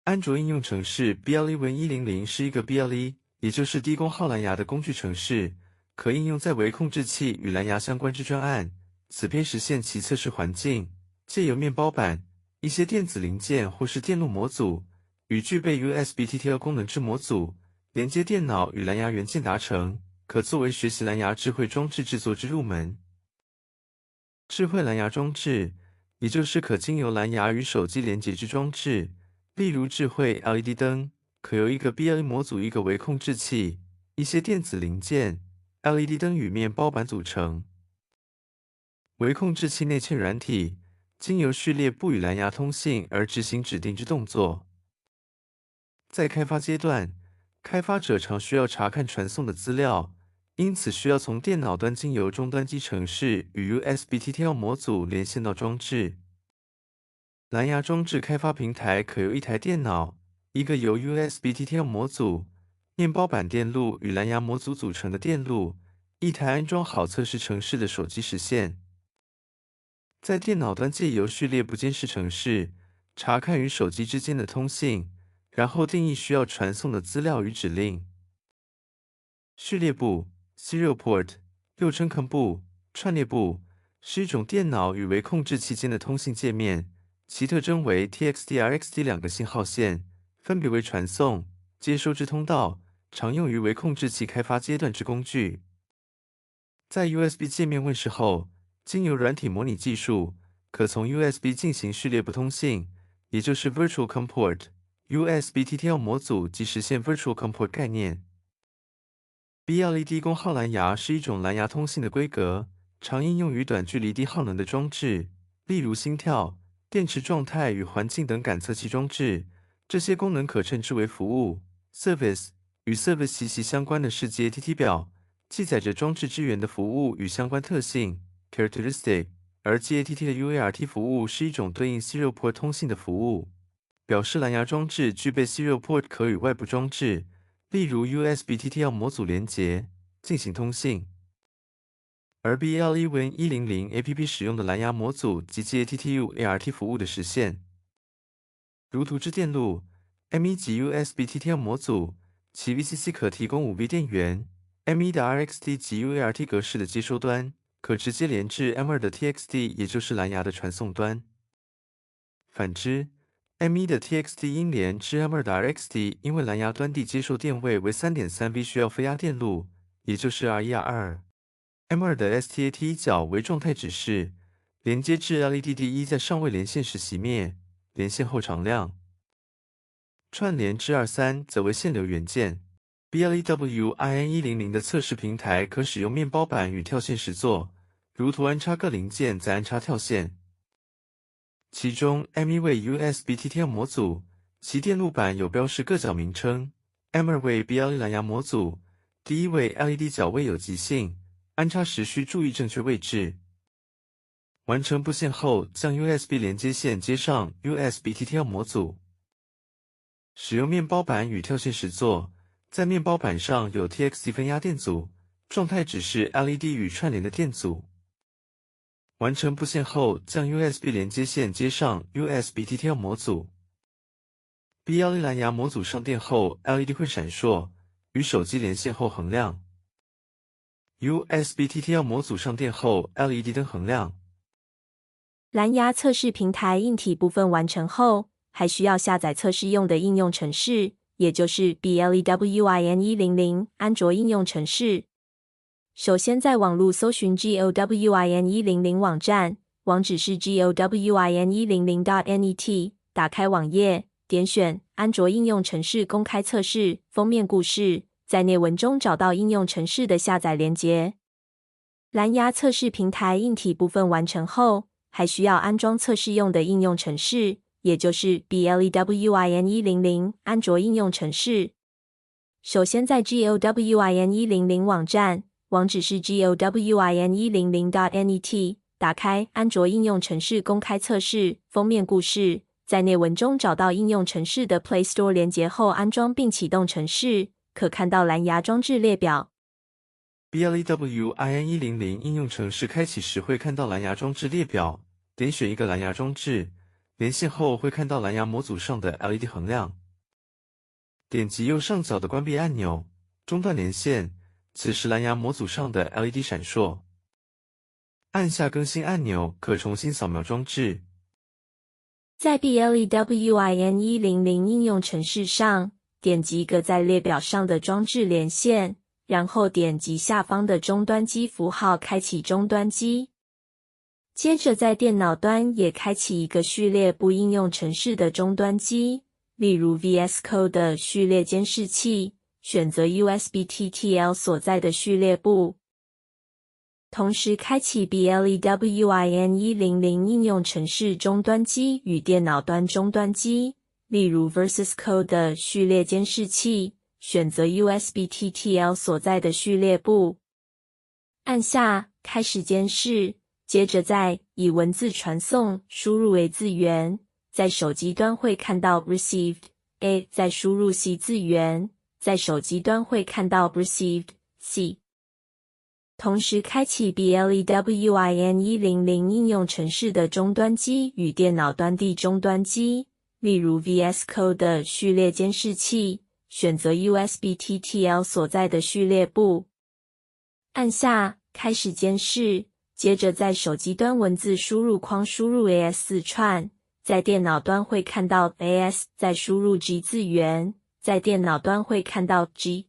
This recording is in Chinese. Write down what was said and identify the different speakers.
Speaker 1: 安卓应用程式 BLE Win100是一个 BLE， 也就是低功耗蓝牙的工具程式，可应用在微控制器与蓝牙相关之专案。此片实现其测试环境，借由面包板、一些电子零件或是电路模组与具备 USB TTL 功能之模组，连接电脑与蓝牙元件达成，可作为学习蓝牙智慧装置制作之入门。智慧蓝牙装置，也就是可经由蓝牙与手机连接之装置，例如智慧 LED 灯，可由一个 BLE 模组、一个微控制器、一些电子零件、LED 灯与面包板组成。微控制器内嵌软体，经由序列部与蓝牙通信而执行指定之动作。在开发阶段，开发者常需要查看传送的资料，因此需要从电脑端经由终端机程式与 USB TTL 模组连线到装置。蓝牙装置开发平台可由一台电脑、一个由 USB TTL 模组、面包板电路与蓝牙模组组成的电路、一台安装好测试程式的手机实现。在电脑端借由序列部监视程式，查看与手机之间的通信，然后定义需要传送的资料与指令。序列部 （Serial Port） 又称 COM 部、串列部，是一种电脑与微控制器间的通信界面，其特征为 TXT、RXT 两个信号线，分别为传送、接收之通道，常用于微控制器开发阶段之工具。在 USB 界面问世后，经由软体模拟技术，可从 USB 进行序列不通信，也就是 Virtual COM Port。USB TTL 模组即实现 Virtual COM Port 概念。BLE 低功耗蓝牙是一种蓝牙通信的规格，常应用于短距离低耗能的装置，例如心跳、电池状态与环境等感测器装置。这些功能可称之为服务 （Service）。与 Service 息息相关的是 GATT 表，记载着装置支援的服务与相关特性 （Characteristic）。而 GATT 的 UART 服务是一种对应 Serial Port 通信的服务，表示蓝牙装置具备 Serial Port 可与外部装置，例如 USB TTL 模组连接，进行通信。而 BLE Win100 APP 使用的蓝牙模组及 GATT UART 服务的实现。如图之电路 M1 及 USB TTL 模组，其 VCC 可提供5V 电源 ，M1 的 RXT 及 UART 格式的接收端，可直接连至 M2 的 TXT， 也就是蓝牙的传送端。反之， M1 的 TXT 应连至 M2 的 RXT， 因为蓝牙端地接受电位为 3.3V 需要非压电路，也就是 R1R2。M2 的 STAT 一角为状态指示，连接至 LED 第一在尚未连线时熄灭，连线后常亮。串联至R3则为线流元件。BLE Win100的测试平台可使用面包板与跳线实作，如图安插各零件再安插跳线。其中 M1 为 USB TTL 模组，其电路板有标示各角名称。M2 为 BLE 蓝牙模组，第一位 LED 角位有极性，安插时需注意正确位置。完成布线后，将 USB 连接线接上 USB TTL 模组。使用面包板与跳线实作，在面包板上有 TXT 分压电阻，状态指示 LED 与串联的电阻。完成布线后，将 USB 连接线接上 USB TTL 模组。BLE 蓝牙模组上电后 ，LED 会闪烁，与手机连线后恒亮。USB TTL 模组上电后 ，LED 灯恒亮。
Speaker 2: 蓝牙测试平台硬体部分完成后，还需要下载测试用的应用程式，也就是 BLE Win100安卓应用程式。首先在网络搜寻 GOWIN100网站，网址是 GOWIN100.net， 打开网页，点选安卓应用程式公开测试封面故事，在内文中找到应用程式的下载连结。蓝牙测试平台硬体部分完成后，还需要安装测试用的应用程式，也就是 BLE Win100安卓应用程式。首先在 GOWIN100网站，网址是 GOWIN100.net， 打开安卓应用程式公开测试封面故事，在内文中找到应用程式的 Play Store 连结后安装并启动程式，可看到蓝牙装置列表。
Speaker 1: BLE Win100应用程式开启时会看到蓝牙装置列表，点选一个蓝牙装置，连线后会看到蓝牙模组上的 LED 横亮。点击右上角的关闭按钮，中断连线，此时蓝牙模组上的 LED 闪烁。按下更新按钮，可重新扫描装置。
Speaker 2: 在 BLEWIN100 应用程式上，点击一个在列表上的装置连线，然后点击下方的终端机符号开启终端机。接着在电脑端也开启一个序列部应用程式的终端机，例如 VS Code 的序列监视器，选择 USB-TTL 所在的序列部。同时开启 BLEWIN100 应用程式终端机与电脑端终端机，例如 VS Code 的序列监视器，选择 USB-TTL 所在的序列部。按下开始监视，接着在以文字传送输入 A 字元，在手机端会看到 Received A， 再输入 C 字元，在手机端会看到 Received C。同时开启 BLEWIN100 应用程式的终端机与电脑端的终端机，例如 VS Code 的序列监视器，选择 USB-TTL 所在的序列部。按下开始监视，接着在手机端文字输入框输入 AS 4串，在电脑端会看到 AS， 再输入 G 字元，在电脑端会看到 G。